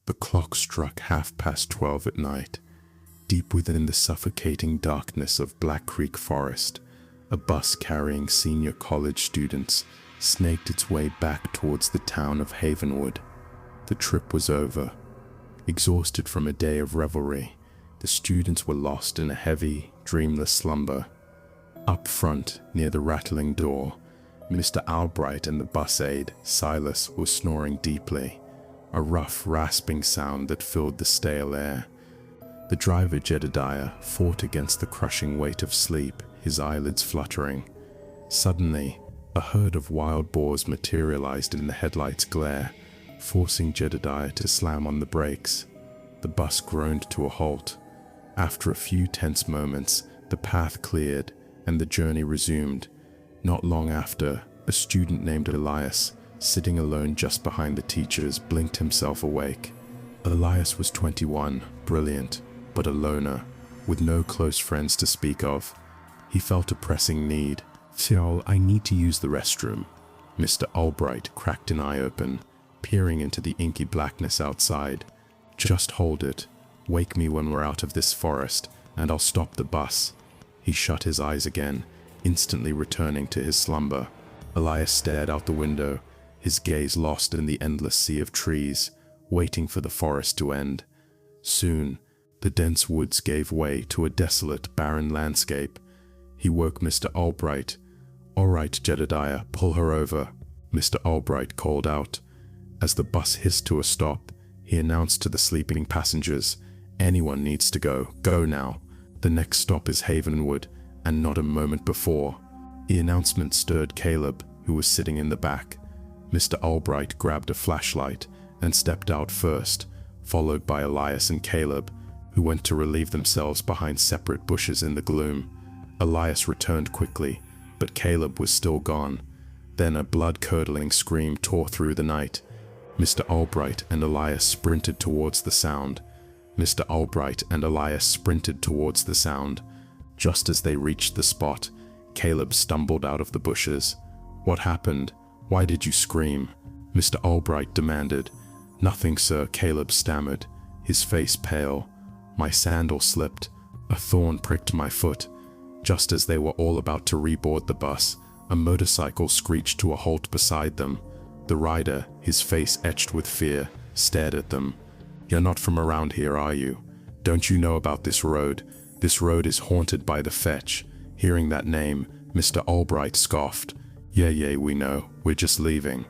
The clock struck 12:30 at night. Deep within the suffocating darkness of Black Creek Forest, a bus carrying senior college students snaked its way back towards the town of Havenwood. The trip was over. Exhausted from a day of revelry, the students were lost in a heavy, dreamless slumber. Up front, near the rattling door, Mr. Albright and the bus aide, Silas, were snoring deeply, a rough, rasping sound that filled the stale air. The driver, Jedediah, fought against the crushing weight of sleep, his eyelids fluttering. Suddenly, a herd of wild boars materialized in the headlights' glare, forcing Jedediah to slam on the brakes. The bus groaned to a halt. After a few tense moments, the path cleared and the journey resumed. Not long after, a student named Elias, sitting alone just behind the teachers, blinked himself awake. Elias was 21, brilliant, but a loner, with no close friends to speak of. He felt a pressing need. "Sir, I need to use the restroom." Mr. Albright cracked an eye open, peering into the inky blackness outside. "Just hold it. Wake me when we're out of this forest, and I'll stop the bus." He shut his eyes again, instantly returning to his slumber. Elias stared out the window, his gaze lost in the endless sea of trees, waiting for the forest to end. Soon, the dense woods gave way to a desolate, barren landscape. He woke Mr. Albright. "All right, Jedediah, pull her over," Mr. Albright called out. As the bus hissed to a stop, he announced to the sleeping passengers, "Anyone needs to go. Go now. The next stop is Havenwood, and not a moment before." The announcement stirred Caleb, who was sitting in the back. Mr. Albright grabbed a flashlight and stepped out first, followed by Elias and Caleb, who went to relieve themselves behind separate bushes in the gloom. Elias returned quickly, but Caleb was still gone. Then a blood-curdling scream tore through the night. Mr. Albright and Elias sprinted towards the sound. Mr. Albright and Elias sprinted towards the sound. Just as they reached the spot, Caleb stumbled out of the bushes. "What happened? Why did you scream?" Mr. Albright demanded. "Nothing, sir," Caleb stammered, his face pale. "My sandal slipped. A thorn pricked my foot." Just as they were all about to reboard the bus, a motorcycle screeched to a halt beside them. The rider, his face etched with fear, stared at them. "You're not from around here, are you? Don't you know about this road? This road is haunted by the Fetch." Hearing that name, Mr. Albright scoffed. Yeah, we know. We're just leaving."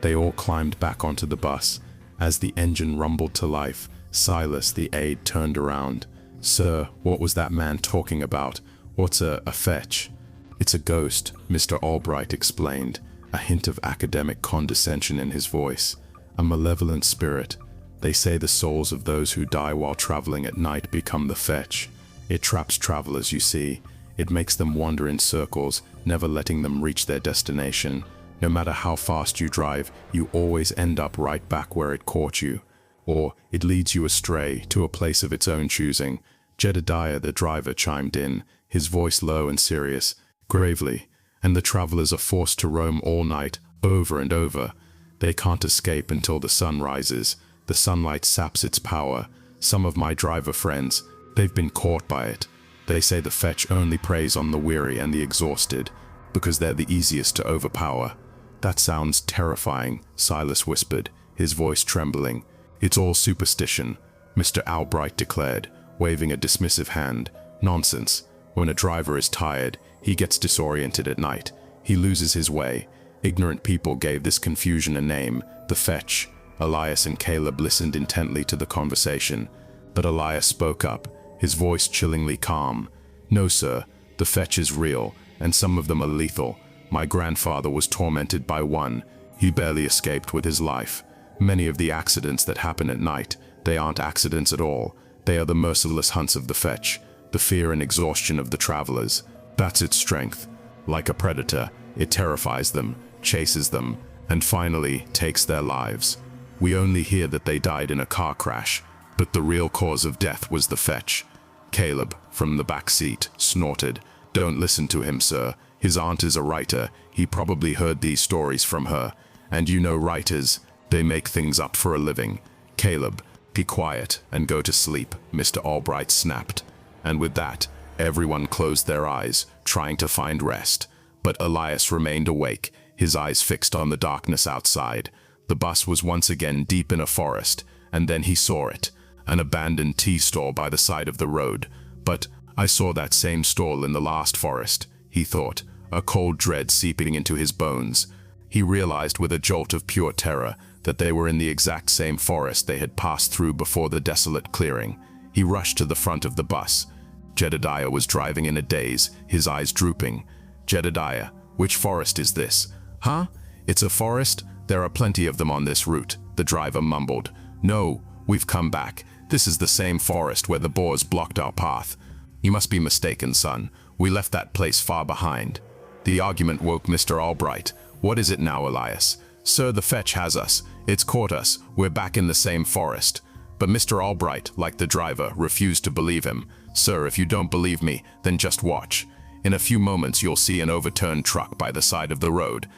They all climbed back onto the bus. As the engine rumbled to life, Silas, the aide, turned around. "Sir, what was that man talking about? What's a fetch?" "It's a ghost," Mr. Albright explained, a hint of academic condescension in his voice. "A malevolent spirit. They say the souls of those who die while traveling at night become the fetch. It traps travelers, you see. It makes them wander in circles, never letting them reach their destination. No matter how fast you drive, you always end up right back where it caught you. Or it leads you astray to a place of its own choosing." Jedediah, the driver, chimed in, his voice low and serious, gravely, "And the travelers are forced to roam all night, over and over. They can't escape until the sun rises. The sunlight saps its power. Some of my driver friends, they've been caught by it. They say the fetch only preys on the weary and the exhausted, because they're the easiest to overpower." "That sounds terrifying," Silas whispered, his voice trembling. "It's all superstition," Mr. Albright declared, waving a dismissive hand. "Nonsense. When a driver is tired, he gets disoriented at night. He loses his way. Ignorant people gave this confusion a name, the fetch." Elias and Caleb listened intently to the conversation, but Elias spoke up, his voice chillingly calm. "No, sir, the fetch is real, and some of them are lethal. My grandfather was tormented by one. He barely escaped with his life. Many of the accidents that happen at night, they aren't accidents at all. They are the merciless hunts of the fetch, the fear and exhaustion of the travelers. That's its strength. Like a predator, it terrifies them, chases them, and finally takes their lives. We only hear that they died in a car crash, but the real cause of death was the fetch." Caleb, from the back seat, snorted. "Don't listen to him, sir. His aunt is a writer. He probably heard these stories from her. And you know writers, they make things up for a living." "Caleb, Be quiet and go to sleep, Mr. Albright snapped. And with that, everyone closed their eyes, trying to find rest. But Elias remained awake, his eyes fixed on the darkness outside. The bus was once again deep in a forest, and then he saw it, an abandoned tea stall by the side of the road. But I saw that same stall in the last forest, he thought, a cold dread seeping into his bones. He realized with a jolt of pure terror that they were in the exact same forest they had passed through before the desolate clearing. He rushed to the front of the bus. Jedediah was driving in a daze, his eyes drooping. Jedediah, which forest is this? Huh? It's a forest? There are plenty of them on this route, the driver mumbled. No, we've come back. This is the same forest where the boars blocked our path. You must be mistaken, son. We left that place far behind. The argument woke Mr. Albright. What is it now, Elias? Sir, the fetch has us. It's caught us. We're back in the same forest. But Mr. Albright, like the driver, refused to believe him. Sir, if you don't believe me, then just watch. In a few moments you'll see an overturned truck by the side of the road.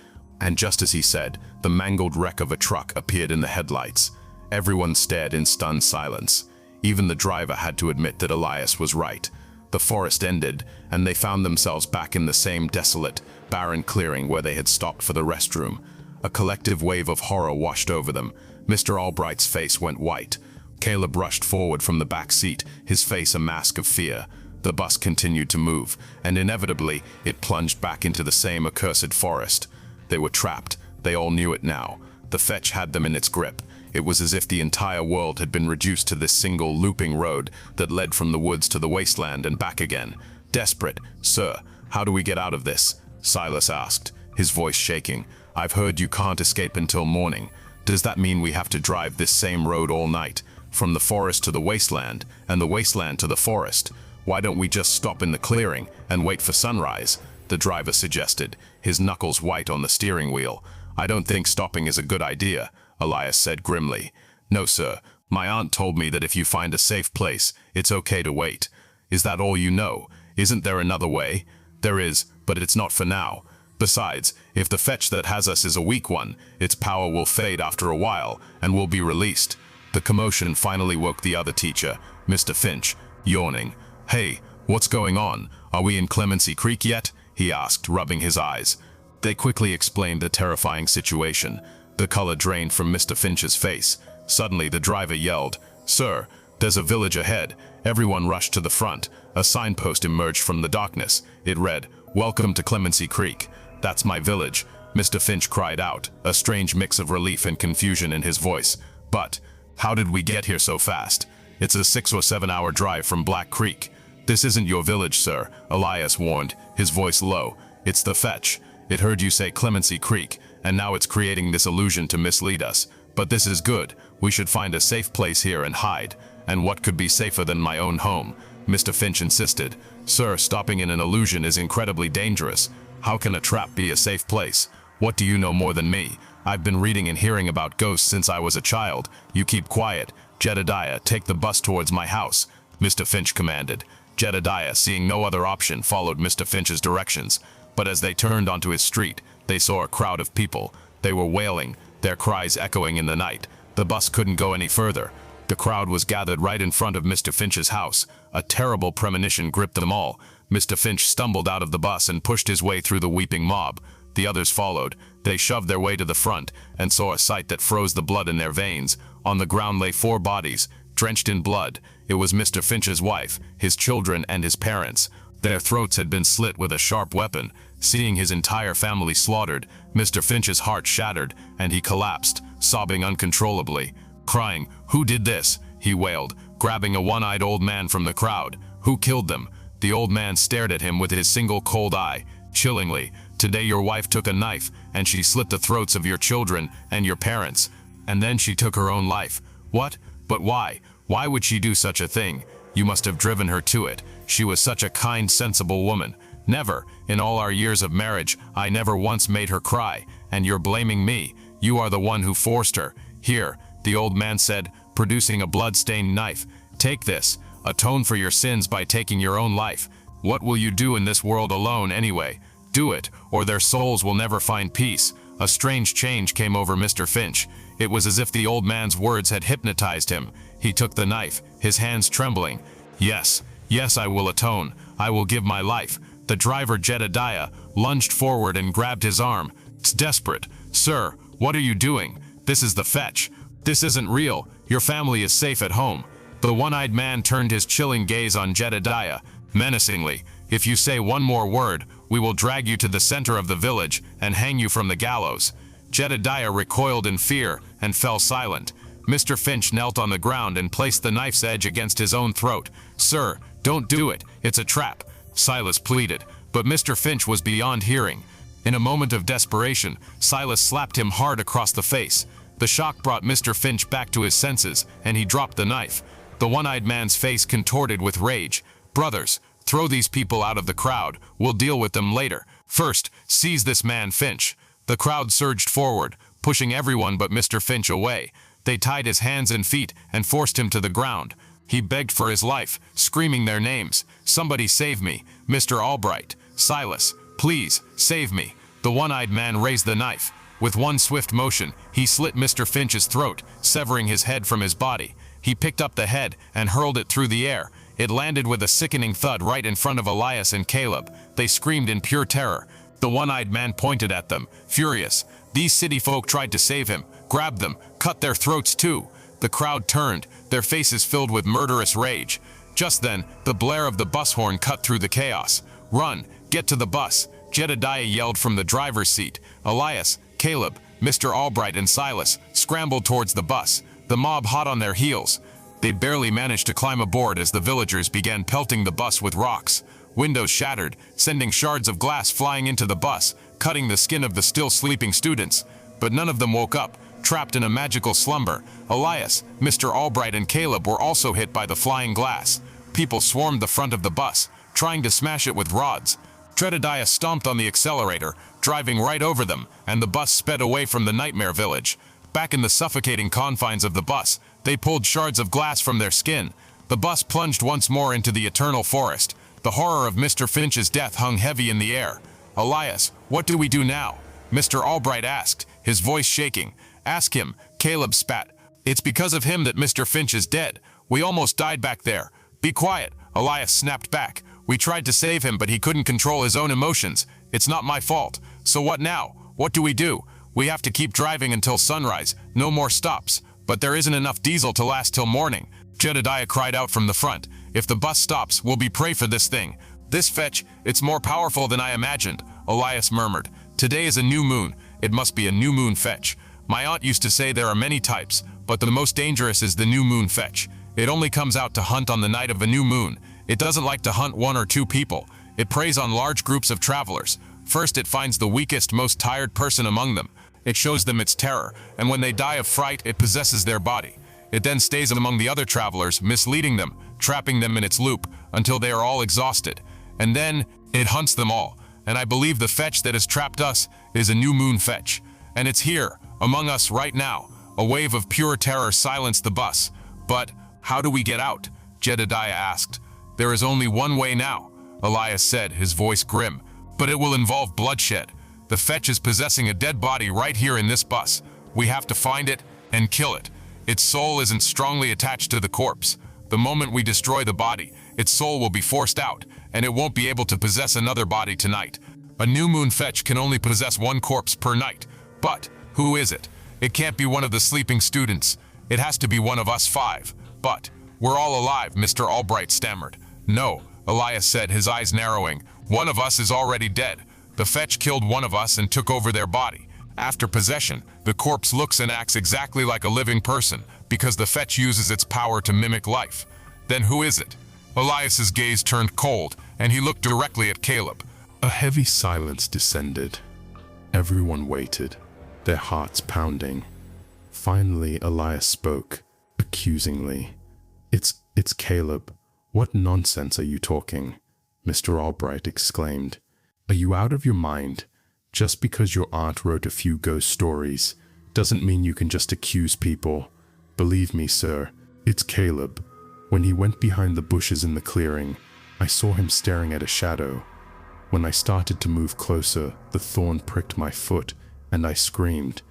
And just as he said, the mangled wreck of a truck appeared in the headlights. Everyone stared in stunned silence. Even the driver had to admit that Elias was right. The forest ended, and they found themselves back in the same desolate, barren clearing where they had stopped for the restroom. A collective wave of horror washed over them. Mr. Albright's face went white. Caleb rushed forward from the back seat, his face a mask of fear. The bus continued to move, and inevitably, it plunged back into the same accursed forest. They were trapped. They all knew it now. The fetch had them in its grip. It was as if the entire world had been reduced to this single looping road that led from the woods to the wasteland and back again. Desperate, sir, how do we get out of this? Silas asked, his voice shaking. I've heard you can't escape until morning. Does that mean we have to drive this same road all night? From the forest to the wasteland, and the wasteland to the forest? Why don't we just stop in the clearing and wait for sunrise? The driver suggested, his knuckles white on the steering wheel. I don't think stopping is a good idea, Elias said grimly. No, sir. My aunt told me that if you find a safe place, it's okay to wait. Is that all you know? Isn't there another way? There is, but it's not for now. Besides, if the fetch that has us is a weak one, its power will fade after a while, and we'll be released. The commotion finally woke the other teacher, Mr. Finch, yawning. Hey, what's going on? Are we in Clemency Creek yet? He asked, rubbing his eyes. They quickly explained the terrifying situation. The color drained from Mr. Finch's face. Suddenly the driver yelled, Sir, there's a village ahead. Everyone rushed to the front. A signpost emerged from the darkness. It read, Welcome to Clemency Creek. That's my village. Mr. Finch cried out, a strange mix of relief and confusion in his voice. But how did we get here so fast? It's a 6 or 7 hour drive from Black Creek. This isn't your village, sir, Elias warned, his voice low. It's the fetch. It heard you say Clemency Creek, and now it's creating this illusion to mislead us. But this is good. We should find a safe place here and hide. And what could be safer than my own home? Mr. Finch insisted. Sir, stopping in an illusion is incredibly dangerous. How can a trap be a safe place? What do you know more than me? I've been reading and hearing about ghosts since I was a child. You keep quiet. Jedediah, take the bus towards my house, Mr. Finch commanded. Jedediah, seeing no other option, followed Mr. Finch's directions. But as they turned onto his street, they saw a crowd of people. They were wailing, their cries echoing in the night. The bus couldn't go any further. The crowd was gathered right in front of Mr. Finch's house. A terrible premonition gripped them all. Mr. Finch stumbled out of the bus and pushed his way through the weeping mob. The others followed. They shoved their way to the front and saw a sight that froze the blood in their veins. On the ground lay 4 bodies, drenched in blood. It was Mr. Finch's wife, his children, and his parents. Their throats had been slit with a sharp weapon. Seeing his entire family slaughtered, Mr. Finch's heart shattered, and he collapsed, sobbing uncontrollably. Crying, "Who did this?" he wailed, grabbing a one-eyed old man from the crowd. "Who killed them?" The old man stared at him with his single cold eye, chillingly. "Today your wife took a knife, and she slit the throats of your children and your parents. And then she took her own life." "What? But why? Why would she do such a thing? You must have driven her to it. She was such a kind, sensible woman. Never, in all our years of marriage, I never once made her cry. And you're blaming me. You are the one who forced her. Here," the old man said, producing a blood-stained knife. "Take this. Atone for your sins by taking your own life. What will you do in this world alone anyway? Do it, or their souls will never find peace." A strange change came over Mr. Finch. It was as if the old man's words had hypnotized him. He took the knife, his hands trembling. Yes, yes, I will atone. I will give my life. The driver Jedediah lunged forward and grabbed his arm. It's desperate. Sir, what are you doing? This is the fetch. This isn't real. Your family is safe at home. The one-eyed man turned his chilling gaze on Jedediah, menacingly. If you say one more word, we will drag you to the center of the village and hang you from the gallows. Jedediah recoiled in fear and fell silent. Mr. Finch knelt on the ground and placed the knife's edge against his own throat. Sir, don't do it. It's a trap, Silas pleaded, but Mr. Finch was beyond hearing. In a moment of desperation, Silas slapped him hard across the face. The shock brought Mr. Finch back to his senses, and he dropped the knife. The one-eyed man's face contorted with rage. Brothers, throw these people out of the crowd. We'll deal with them later. First, seize this man Finch. The crowd surged forward, pushing everyone but Mr. Finch away. They tied his hands and feet and forced him to the ground. He begged for his life, screaming their names. Somebody save me. Mr. Albright. Silas. Please, save me. The one-eyed man raised the knife. With one swift motion, he slit Mr. Finch's throat, severing his head from his body. He picked up the head and hurled it through the air. It landed with a sickening thud right in front of Elias and Caleb. They screamed in pure terror. The one-eyed man pointed at them, furious. These city folk tried to save him, grabbed them, cut their throats too. The crowd turned, their faces filled with murderous rage. Just then, the blare of the bus horn cut through the chaos. Run, get to the bus, Jedediah yelled from the driver's seat. Elias, Caleb, Mr. Albright and Silas scrambled towards the bus, the mob hot on their heels. They barely managed to climb aboard as the villagers began pelting the bus with rocks. Windows shattered, sending shards of glass flying into the bus, cutting the skin of the still sleeping students. But none of them woke up, trapped in a magical slumber. Elias, Mr. Albright and Caleb were also hit by the flying glass. People swarmed the front of the bus, trying to smash it with rods. Jedediah stomped on the accelerator, driving right over them, and the bus sped away from the nightmare village. Back in the suffocating confines of the bus, they pulled shards of glass from their skin. The bus plunged once more into the eternal forest. The horror of Mr. Finch's death hung heavy in the air. Elias, what do we do now? Mr. Albright asked, his voice shaking. Ask him, Caleb spat. It's because of him that Mr. Finch is dead. We almost died back there. Be quiet, Elias snapped back. We tried to save him, but he couldn't control his own emotions. It's not my fault. So what now? What do we do? We have to keep driving until sunrise. No more stops. But there isn't enough diesel to last till morning. Jedediah cried out from the front. If the bus stops, we'll be prey for this thing. This fetch, it's more powerful than I imagined, Elias murmured. Today is a new moon. It must be a new moon fetch. My aunt used to say there are many types, but the most dangerous is the new moon fetch. It only comes out to hunt on the night of a new moon. It doesn't like to hunt one or two people. It preys on large groups of travelers. First, it finds the weakest, most tired person among them. It shows them its terror, and when they die of fright, it possesses their body. It then stays among the other travelers, misleading them, trapping them in its loop, until they are all exhausted. And then, it hunts them all. And I believe the fetch that has trapped us is a new moon fetch. And it's here, among us right now. A wave of pure terror silenced the bus. But, how do we get out? Jedediah asked. There is only one way now, Elias said, his voice grim. But it will involve bloodshed. The fetch is possessing a dead body right here in this bus. We have to find it and kill it. Its soul isn't strongly attached to the corpse. The moment we destroy the body, its soul will be forced out, and it won't be able to possess another body tonight. A new moon fetch can only possess one corpse per night. But, who is it? It can't be one of the sleeping students. It has to be one of us 5. But, we're all alive, Mr. Albright stammered. No, Elias said, his eyes narrowing. One of us is already dead. The fetch killed one of us and took over their body. After possession, the corpse looks and acts exactly like a living person, because the fetch uses its power to mimic life. Then who is it? Elias's gaze turned cold, and he looked directly at Caleb. A heavy silence descended. Everyone waited, their hearts pounding. Finally, Elias spoke, accusingly. It's Caleb. What nonsense are you talking? Mr. Albright exclaimed. Are you out of your mind? Just because your aunt wrote a few ghost stories doesn't mean you can just accuse people. Believe me, sir, it's Caleb. When he went behind the bushes in the clearing, I saw him staring at a shadow. When I started to move closer, the thorn pricked my foot, and I screamed.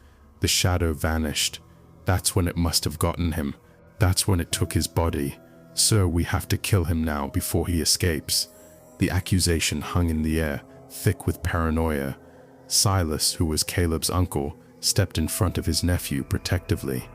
The shadow vanished. That's when it must have gotten him. That's when it took his body. Sir, we have to kill him now before he escapes. The accusation hung in the air, thick with paranoia. Silas, who was Caleb's uncle, stepped in front of his nephew protectively.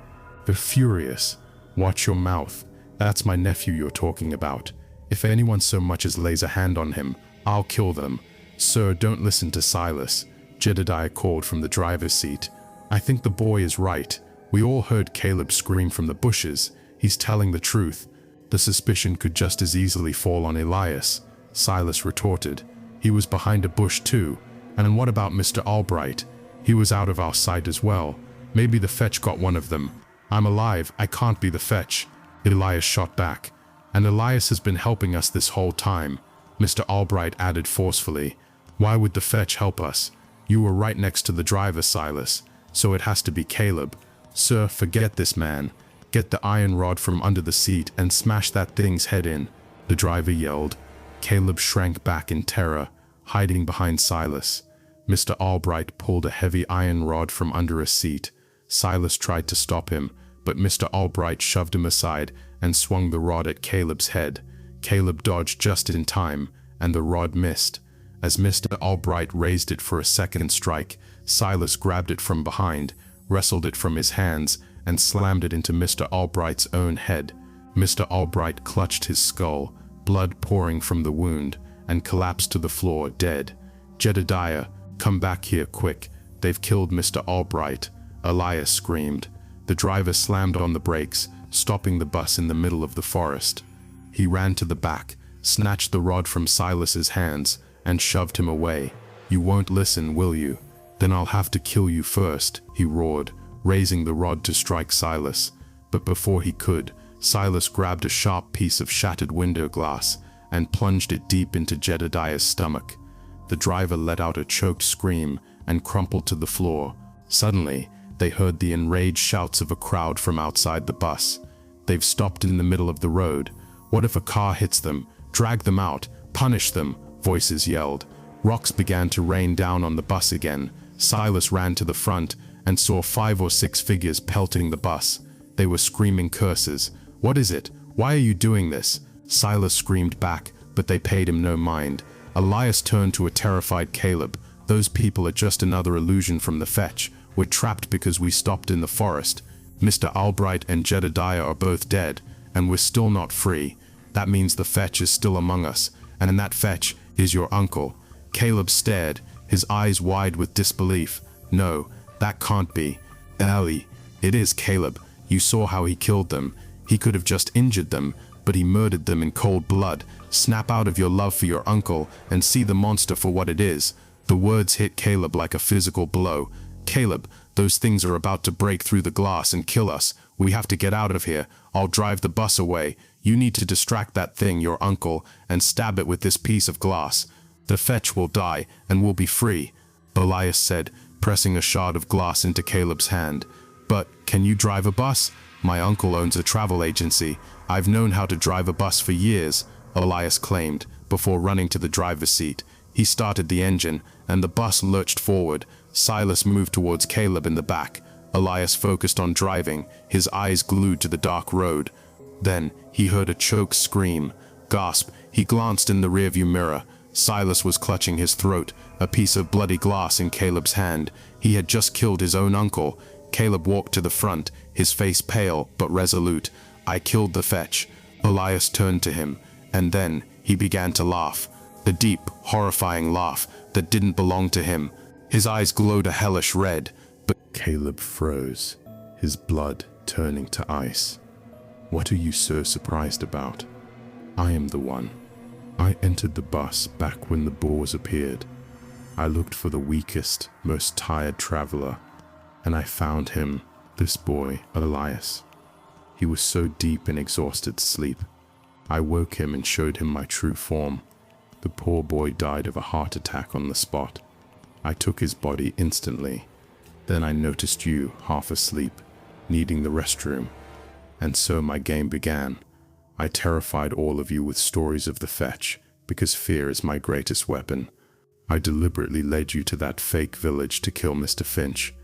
They're furious. Watch your mouth. That's my nephew you're talking about. If anyone so much as lays a hand on him, I'll kill them. Sir, don't listen to Silas, Jedediah called from the driver's seat. I think the boy is right. We all heard Caleb scream from the bushes. He's telling the truth. The suspicion could just as easily fall on Elias, Silas retorted. He was behind a bush too. And what about Mr. Albright? He was out of our sight as well. Maybe the fetch got one of them. I'm alive, I can't be the fetch, Elias shot back. And Elias has been helping us this whole time, Mr. Albright added forcefully. Why would the fetch help us? You were right next to the driver, Silas, so it has to be Caleb. Sir, forget this man. Get the iron rod from under the seat and smash that thing's head in, the driver yelled. Caleb shrank back in terror, hiding behind Silas. Mr. Albright pulled a heavy iron rod from under a seat. Silas tried to stop him, but Mr. Albright shoved him aside and swung the rod at Caleb's head. Caleb dodged just in time, and the rod missed. As Mr. Albright raised it for a second strike, Silas grabbed it from behind, wrestled it from his hands, and slammed it into Mr. Albright's own head. Mr. Albright clutched his skull, blood pouring from the wound, and collapsed to the floor, dead. Jedediah, come back here quick. They've killed Mr. Albright, Elias screamed. The driver slammed on the brakes, stopping the bus in the middle of the forest. He ran to the back, snatched the rod from Silas's hands, and shoved him away. You won't listen, will you? Then I'll have to kill you first, he roared, raising the rod to strike Silas. But before he could, Silas grabbed a sharp piece of shattered window glass and plunged it deep into Jedediah's stomach. The driver let out a choked scream and crumpled to the floor. Suddenly, they heard the enraged shouts of a crowd from outside the bus. They've stopped in the middle of the road. What if a car hits them? Drag them out! Punish them! Voices yelled. Rocks began to rain down on the bus again. Silas ran to the front and saw 5 or 6 figures pelting the bus. They were screaming curses. What is it? Why are you doing this? Silas screamed back, but they paid him no mind. Elias turned to a terrified Caleb. Those people are just another illusion from the fetch. We're trapped because we stopped in the forest. Mr. Albright and Jedediah are both dead, and we're still not free. That means the fetch is still among us, and in that fetch is your uncle. Caleb stared, his eyes wide with disbelief. No, that can't be. Ellie, it is Caleb. You saw how he killed them. He could have just injured them, but he murdered them in cold blood. Snap out of your love for your uncle and see the monster for what it is. The words hit Caleb like a physical blow. Caleb, those things are about to break through the glass and kill us. We have to get out of here. I'll drive the bus away. You need to distract that thing, your uncle, and stab it with this piece of glass. The fetch will die, and we'll be free, Elias said, pressing a shard of glass into Caleb's hand. But, can you drive a bus? My uncle owns a travel agency. I've known how to drive a bus for years, Elias claimed, before running to the driver's seat. He started the engine, and the bus lurched forward. Silas moved towards Caleb in the back. Elias focused on driving, his eyes glued to the dark road. Then, he heard a choked scream. Gasp! He glanced in the rearview mirror. Silas was clutching his throat, a piece of bloody glass in Caleb's hand. He had just killed his own uncle. Caleb walked to the front, his face pale but resolute. I killed the fetch. Elias turned to him, and then he began to laugh. The deep, horrifying laugh that didn't belong to him. His eyes glowed a hellish red, but Caleb froze, his blood turning to ice. What are you so surprised about? I am the one. I entered the bus back when the Boers appeared. I looked for the weakest, most tired traveler, and I found him, this boy, Elias. He was so deep in exhausted sleep. I woke him and showed him my true form. The poor boy died of a heart attack on the spot. I took his body instantly. Then I noticed you, half asleep, needing the restroom. And so my game began. I terrified all of you with stories of the fetch, because fear is my greatest weapon. I deliberately led you to that fake village to kill Mr. Finch.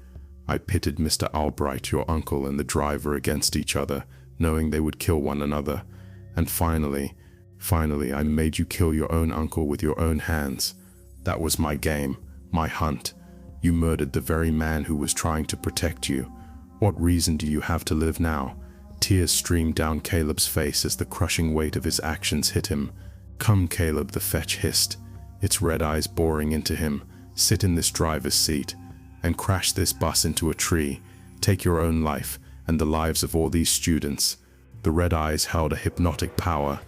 I pitted Mr. Albright, your uncle, and the driver against each other, knowing they would kill one another. And finally, I made you kill your own uncle with your own hands. That was my game, my hunt. You murdered the very man who was trying to protect you. What reason do you have to live now?" Tears streamed down Caleb's face as the crushing weight of his actions hit him. "Come, Caleb," the fetch hissed, its red eyes boring into him. "Sit in this driver's seat and crash this bus into a tree. Take your own life and the lives of all these students." The red eyes held a hypnotic power.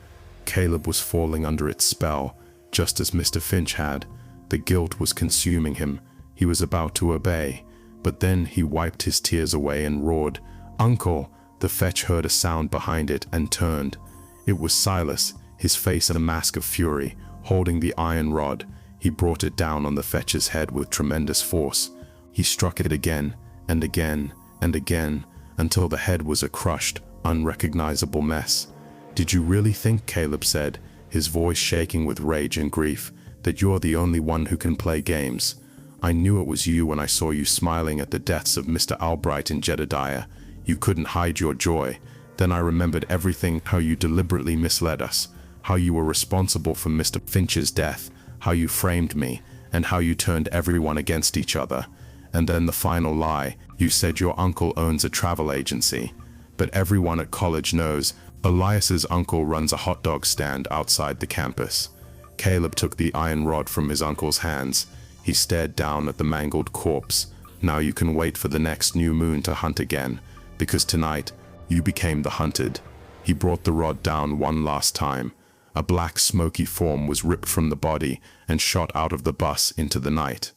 Caleb was falling under its spell, just as Mr. Finch had. The guilt was consuming him. He was about to obey, but then he wiped his tears away and roared, "Uncle!" The fetch heard a sound behind it and turned. It was Silas, his face a mask of fury, holding the iron rod. He brought it down on the fetch's head with tremendous force. He struck it again and again and again, until the head was a crushed, unrecognizable mess. "Did you really think," Caleb said, his voice shaking with rage and grief, "that you're the only one who can play games? I knew it was you when I saw you smiling at the deaths of Mr. Albright and Jedediah. You couldn't hide your joy. Then I remembered everything, how you deliberately misled us, how you were responsible for Mr. Finch's death, how you framed me, and how you turned everyone against each other. And then the final lie, you said your uncle owns a travel agency. But everyone at college knows Elias's uncle runs a hot dog stand outside the campus." Caleb took the iron rod from his uncle's hands. He stared down at the mangled corpse. "Now you can wait for the next new moon to hunt again, because tonight you became the hunted." He brought the rod down one last time. A black smoky form was ripped from the body and shot out of the bus into the night.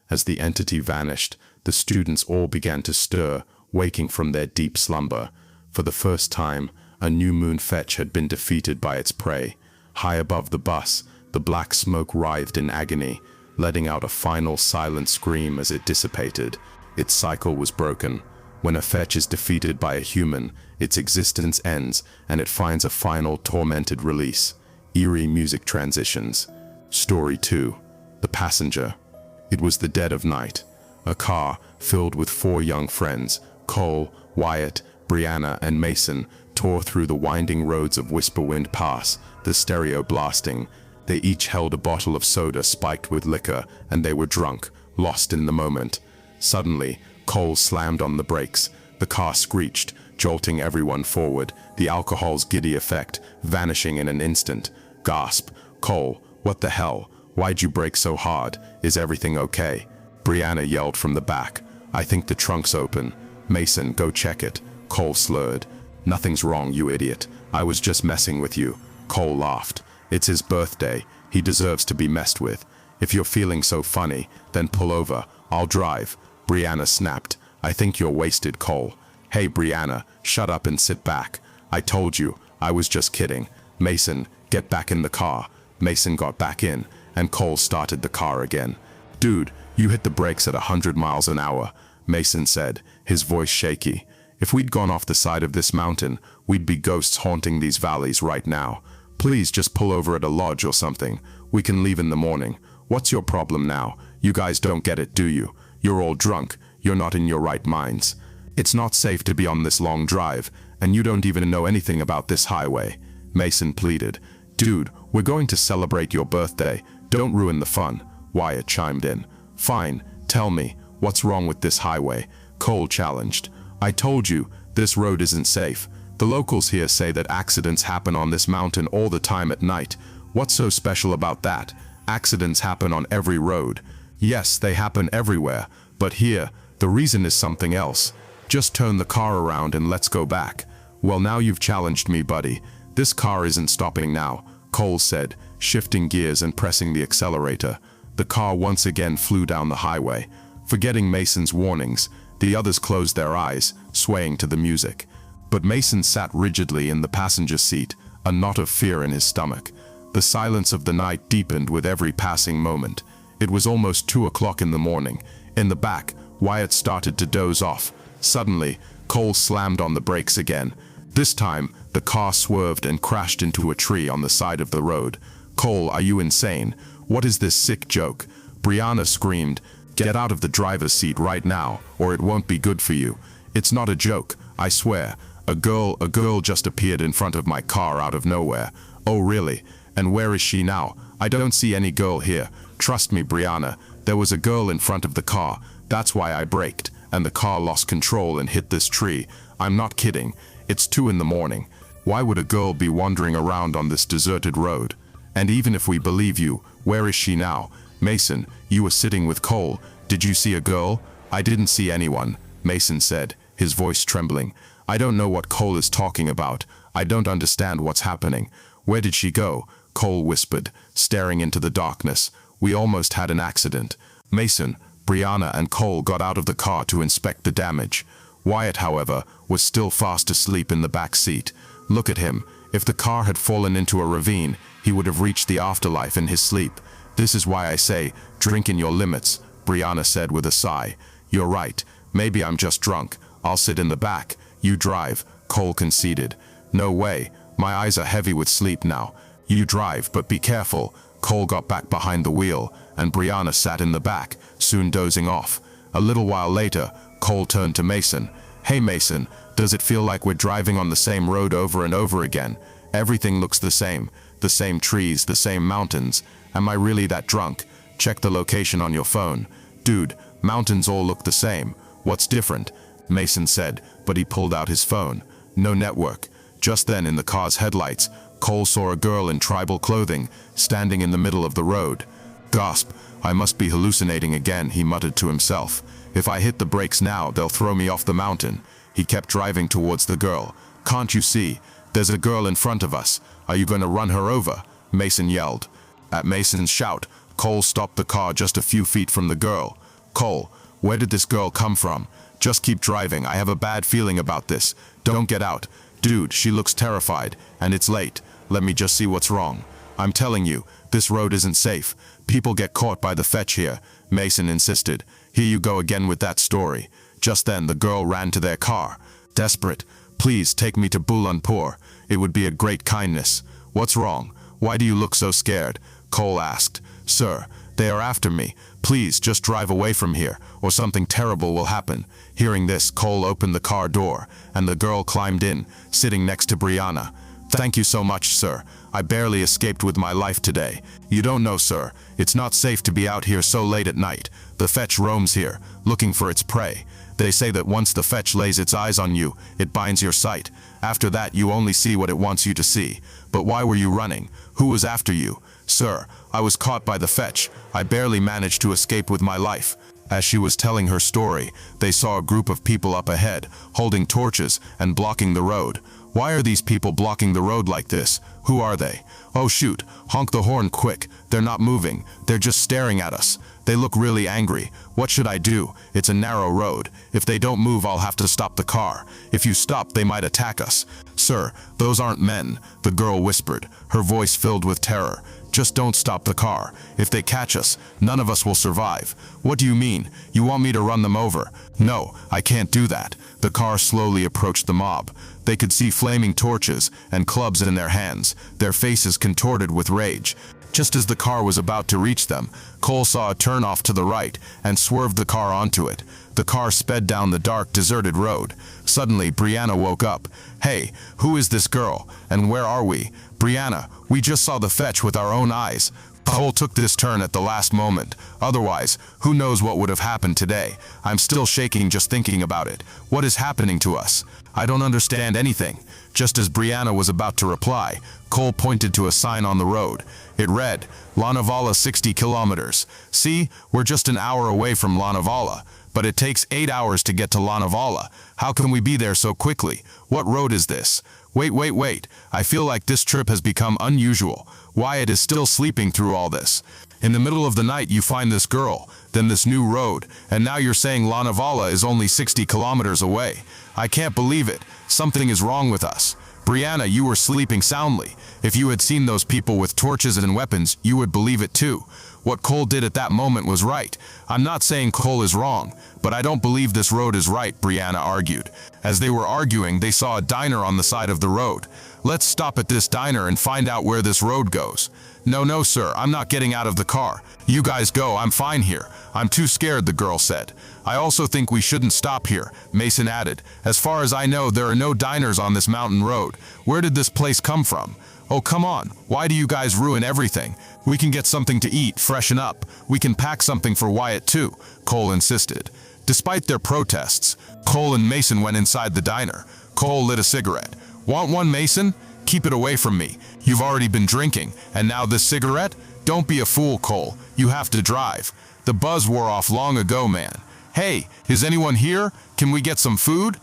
As the entity vanished, the students all began to stir, waking from their deep slumber. For the first time, a new moon fetch had been defeated by its prey. High above the bus, the black smoke writhed in agony, letting out a final silent scream as it dissipated. Its cycle was broken. When a fetch is defeated by a human, its existence ends and it finds a final tormented release. Eerie music transitions. Story 2. The Passenger. It was the dead of night. A car filled with 4 young friends, Cole, Wyatt, Brianna, and Mason, tore through the winding roads of Whisperwind Pass, the stereo blasting. They each held a bottle of soda spiked with liquor, and they were drunk, lost in the moment. Suddenly, Cole slammed on the brakes. The car screeched, jolting everyone forward, the alcohol's giddy effect vanishing in an instant. Gasp. "Cole, what the hell? Why'd you brake so hard? Is everything okay?" Brianna yelled from the back. "I think the trunk's open." "Mason, go check it." Cole slurred. "Nothing's wrong, you idiot. I was just messing with you." Cole laughed. "It's his birthday. He deserves to be messed with. If you're feeling so funny, then pull over. I'll drive." Brianna snapped. "I think you're wasted, Cole." "Hey, Brianna, shut up and sit back. I told you, I was just kidding." "Mason, get back in the car." Mason got back in, and Cole started the car again. "Dude, you hit the brakes at 100 miles an hour, Mason said, his voice shaky. "If we'd gone off the side of this mountain, we'd be ghosts haunting these valleys right now. Please just pull over at a lodge or something. We can leave in the morning. What's your problem now? You guys don't get it, do you? You're all drunk. You're not in your right minds. It's not safe to be on this long drive, and you don't even know anything about this highway." Mason pleaded. "Dude, we're going to celebrate your birthday. Don't ruin the fun." Wyatt chimed in. "Fine, tell me, what's wrong with this highway?" Cole challenged. "I told you, this road isn't safe. The locals here say that accidents happen on this mountain all the time at night. What's so special about that? Accidents happen on every road." "Yes, they happen everywhere, but here, the reason is something else. Just turn the car around and let's go back." "Well, now you've challenged me, buddy. This car isn't stopping now," Cole said, shifting gears and pressing the accelerator. The car once again flew down the highway. Forgetting Mason's warnings, the others closed their eyes, swaying to the music. But Mason sat rigidly in the passenger seat, a knot of fear in his stomach. The silence of the night deepened with every passing moment. It was almost 2 o'clock in the morning. In the back, Wyatt started to doze off. Suddenly, Cole slammed on the brakes again. This time, the car swerved and crashed into a tree on the side of the road. "Cole, are you insane? What is this sick joke?" Brianna screamed. "Get out of the driver's seat right now, or it won't be good for you." "It's not a joke, I swear. A girl just appeared in front of my car out of nowhere. Oh really? And where is she now? I don't see any girl here. Trust me, Brianna, there was a girl in front of the car. That's why I braked, and the car lost control and hit this tree. I'm not kidding. It's 2 in the morning. Why would a girl be wandering around on this deserted road? And even if we believe you, where is she now? Mason, you were sitting with Cole. Did you see a girl? I didn't see anyone, Mason said, his voice trembling. I don't know what Cole is talking about. I don't understand what's happening. Where did she go? Cole whispered, staring into the darkness. We almost had an accident. Mason, Brianna and Cole got out of the car to inspect the damage. Wyatt, however, was still fast asleep in the back seat. Look at him. If the car had fallen into a ravine, he would have reached the afterlife in his sleep. This is why I say, drink in your limits, Brianna said with a sigh. You're right. Maybe I'm just drunk. I'll sit in the back. You drive, Cole conceded. No way. My eyes are heavy with sleep now. You drive, but be careful. Cole got back behind the wheel, and Brianna sat in the back, soon dozing off. A little while later, Cole turned to Mason. Hey Mason, does it feel like we're driving on the same road over and over again? Everything looks the same trees, the same mountains. Am I really that drunk? Check the location on your phone. Dude, mountains all look the same. What's different? Mason said, but he pulled out his phone. No network. Just then, in the car's headlights, Cole saw a girl in tribal clothing, standing in the middle of the road. Gasp! I must be hallucinating again, he muttered to himself. If I hit the brakes now, they'll throw me off the mountain. He kept driving towards the girl. Can't you see? There's a girl in front of us. Are you going to run her over? Mason yelled. At Mason's shout, Cole stopped the car just a few feet from the girl. Cole, where did this girl come from? Just keep driving. I have a bad feeling about this. Don't get out. Dude, she looks terrified, and it's late. Let me just see what's wrong. I'm telling you, this road isn't safe. People get caught by the fetch here, Mason insisted. Here you go again with that story. Just then, the girl ran to their car. Desperate. Please take me to Bulampur. It would be a great kindness. What's wrong? Why do you look so scared? Cole asked. Sir, they are after me. Please just drive away from here, or something terrible will happen. Hearing this, Cole opened the car door, and the girl climbed in, sitting next to Brianna. Thank you so much, sir. I barely escaped with my life today. You don't know, sir. It's not safe to be out here so late at night. The fetch roams here, looking for its prey. They say that once the fetch lays its eyes on you, it binds your sight. After that, you only see what it wants you to see. But why were you running? Who was after you? Sir, I was caught by the fetch. I barely managed to escape with my life. As she was telling her story, they saw a group of people up ahead, holding torches and blocking the road. Why are these people blocking the road like this? Who are they? Oh shoot, honk the horn quick. They're not moving. They're just staring at us. They look really angry. What should I do? It's a narrow road. If they don't move, I'll have to stop the car. If you stop, they might attack us. Sir, those aren't men, the girl whispered, her voice filled with terror. Just don't stop the car. If they catch us, none of us will survive. What do you mean? You want me to run them over? No, I can't do that. The car slowly approached the mob. They could see flaming torches and clubs in their hands, their faces contorted with rage. Just as the car was about to reach them, Cole saw a turnoff to the right and swerved the car onto it. The car sped down the dark, deserted road. Suddenly, Brianna woke up. Hey, who is this girl? And where are we? Brianna, we just saw the fetch with our own eyes. Cole took this turn at the last moment. Otherwise, who knows what would have happened today? I'm still shaking just thinking about it. What is happening to us? I don't understand anything. Just as Brianna was about to reply, Cole pointed to a sign on the road. It read, Lonavala 60 kilometers. See, we're just an hour away from Lonavala. But it takes 8 hours to get to Lonavala. How can we be there so quickly? What road is this? Wait. I feel like this trip has become unusual. Wyatt is still sleeping through all this. In the middle of the night you find this girl, then this new road, and now you're saying Lonavala is only 60 kilometers away. I can't believe it. Something is wrong with us. Brianna, you were sleeping soundly. If you had seen those people with torches and weapons, you would believe it too. What Cole did at that moment was right. I'm not saying Cole is wrong, but I don't believe this road is right, Brianna argued. As they were arguing, they saw a diner on the side of the road. Let's stop at this diner and find out where this road goes. No, sir, I'm not getting out of the car. You guys go, I'm fine here. I'm too scared, the girl said. I also think we shouldn't stop here, Mason added. As far as I know, there are no diners on this mountain road. Where did this place come from? Oh, come on. Why do you guys ruin everything? We can get something to eat, freshen up. We can pack something for Wyatt too, Cole insisted. Despite their protests, Cole and Mason went inside the diner. Cole lit a cigarette. Want one, Mason? Keep it away from me. You've already been drinking, and now this cigarette? Don't be a fool, Cole. You have to drive. The buzz wore off long ago, man. Hey, is anyone here? Can we get some food?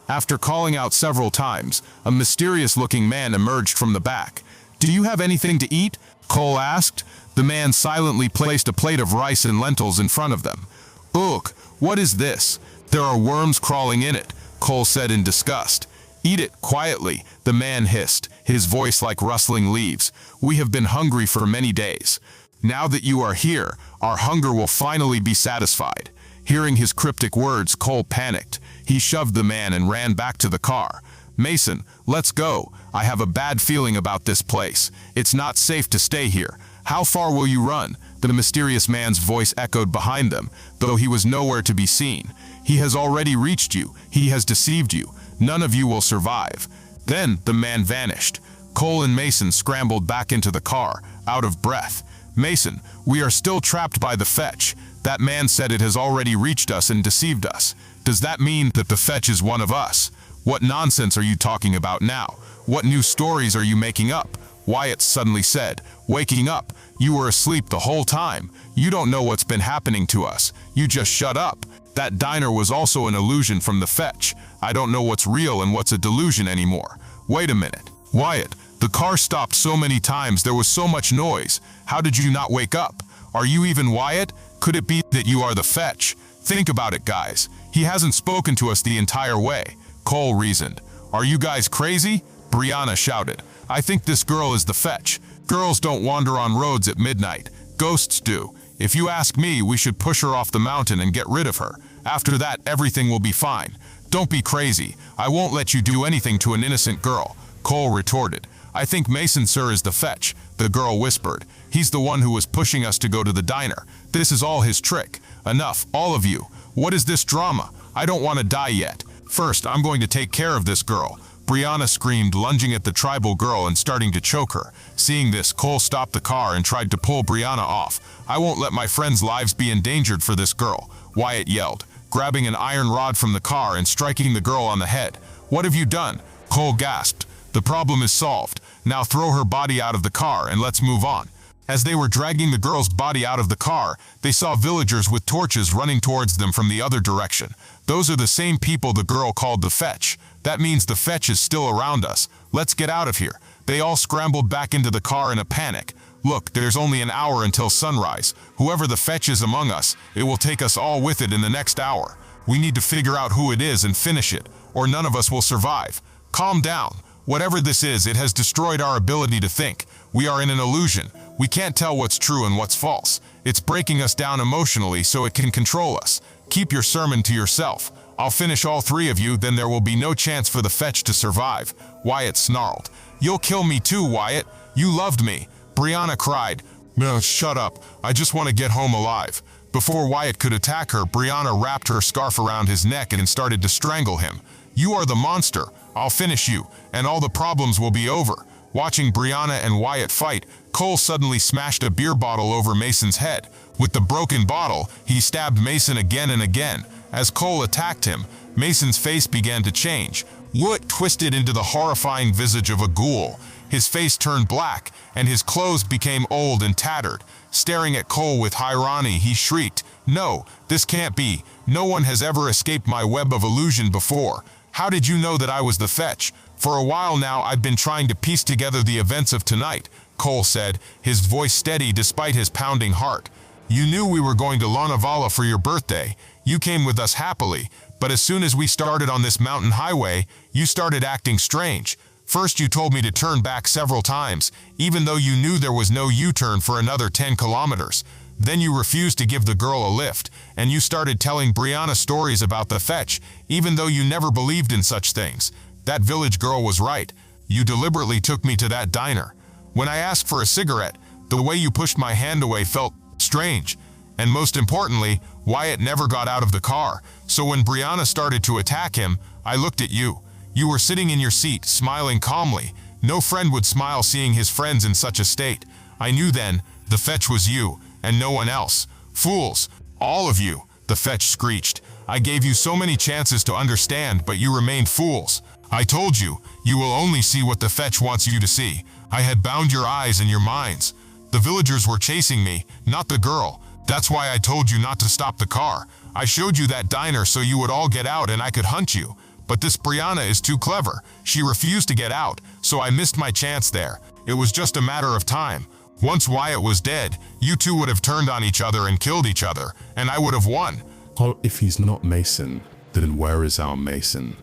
After calling out several times, a mysterious-looking man emerged from the back. Do you have anything to eat? Cole asked. The man silently placed a plate of rice and lentils in front of them. Ugh, what is this? There are worms crawling in it, Cole said in disgust. Eat it quietly, the man hissed, his voice like rustling leaves. We have been hungry for many days. Now that you are here, our hunger will finally be satisfied. Hearing his cryptic words, Cole panicked. He shoved the man and ran back to the car. Mason, let's go. I have a bad feeling about this place. It's not safe to stay here. How far will you run? The mysterious man's voice echoed behind them, though he was nowhere to be seen. He has already reached you. He has deceived you. None of you will survive. Then the man vanished. Cole and Mason scrambled back into the car, out of breath. Mason, we are still trapped by the fetch. That man said it has already reached us and deceived us. Does that mean that the fetch is one of us? What nonsense are you talking about now? What new stories are you making up? Wyatt suddenly said, waking up. You were asleep the whole time. You don't know what's been happening to us. You just shut up. That diner was also an illusion from the fetch. I don't know what's real and what's a delusion anymore. Wait a minute. Wyatt, the car stopped so many times, there was so much noise. How did you not wake up? Are you even Wyatt? Could it be that you are the fetch? Think about it, guys. He hasn't spoken to us the entire way, Cole reasoned. Are you guys crazy? Brianna shouted. I think this girl is the fetch. Girls don't wander on roads at midnight. Ghosts do. If you ask me, we should push her off the mountain and get rid of her. After that, everything will be fine. Don't be crazy. I won't let you do anything to an innocent girl, Cole retorted. I think Mason, sir, is the fetch, the girl whispered. He's the one who was pushing us to go to the diner. This is all his trick. Enough, all of you. What is this drama? I don't want to die yet. First, I'm going to take care of this girl. Brianna screamed, lunging at the tribal girl and starting to choke her. Seeing this, Cole stopped the car and tried to pull Brianna off. I won't let my friends' lives be endangered for this girl, Wyatt yelled, grabbing an iron rod from the car and striking the girl on the head. What have you done? Cole gasped. The problem is solved. Now throw her body out of the car and let's move on. As they were dragging the girl's body out of the car, they saw villagers with torches running towards them from the other direction. Those are the same people the girl called the fetch. That means the fetch is still around us. Let's get out of here. They all scrambled back into the car in a panic. Look, there's only an hour until sunrise. Whoever the fetch is among us, it will take us all with it in the next hour. We need to figure out who it is and finish it, or none of us will survive. Calm down. Whatever this is, it has destroyed our ability to think. We are in an illusion. We can't tell what's true and what's false. It's breaking us down emotionally so it can control us. Keep your sermon to yourself. I'll finish all three of you, then there will be no chance for the fetch to survive. Wyatt snarled. You'll kill me too, Wyatt. You loved me. Brianna cried. No, shut up. I just want to get home alive. Before Wyatt could attack her, Brianna wrapped her scarf around his neck and started to strangle him. You are the monster. I'll finish you, and all the problems will be over. Watching Brianna and Wyatt fight, Cole suddenly smashed a beer bottle over Mason's head. With the broken bottle, he stabbed Mason again and again. As Cole attacked him, Mason's face began to change. Wyatt twisted into the horrifying visage of a ghoul. His face turned black, and his clothes became old and tattered. Staring at Cole with irony, he shrieked, No, this can't be. No one has ever escaped my web of illusion before. How did you know that I was the fetch? For a while now, I've been trying to piece together the events of tonight, Cole said, his voice steady despite his pounding heart. You knew we were going to Lonavala for your birthday. You came with us happily, but as soon as we started on this mountain highway, you started acting strange. First you told me to turn back several times, even though you knew there was no U-turn for another 10 kilometers. Then you refused to give the girl a lift, and you started telling Brianna stories about the fetch, even though you never believed in such things. That village girl was right. You deliberately took me to that diner. When I asked for a cigarette, the way you pushed my hand away felt strange. And most importantly, Wyatt never got out of the car, so when Brianna started to attack him, I looked at you. You were sitting in your seat, smiling calmly. No friend would smile seeing his friends in such a state. I knew then, the fetch was you, and no one else. Fools, all of you, the fetch screeched. I gave you so many chances to understand, but you remained fools. I told you, you will only see what the fetch wants you to see. I had bound your eyes and your minds. The villagers were chasing me, not the girl. That's why I told you not to stop the car. I showed you that diner so you would all get out and I could hunt you. But this Brianna is too clever. She refused to get out, so I missed my chance there. It was just a matter of time. Once Wyatt was dead, you two would have turned on each other and killed each other, and I would have won. Oh, if he's not Mason, then where is our Mason?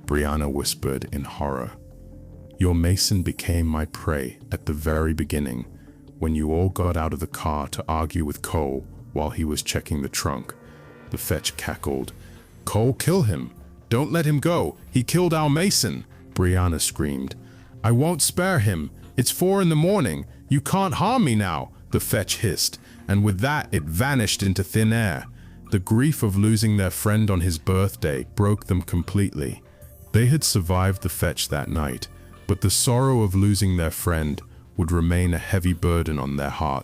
Brianna whispered in horror. Your Mason became my prey at the very beginning, when you all got out of the car to argue with Cole while he was checking the trunk. The fetch cackled. Cole, kill him. Don't let him go. He killed our Mason. Brianna screamed. I won't spare him. It's 4 in the morning. You can't harm me now, the fetch hissed, and with that it vanished into thin air. The grief of losing their friend on his birthday broke them completely. They had survived the fetch that night, but the sorrow of losing their friend would remain a heavy burden on their heart.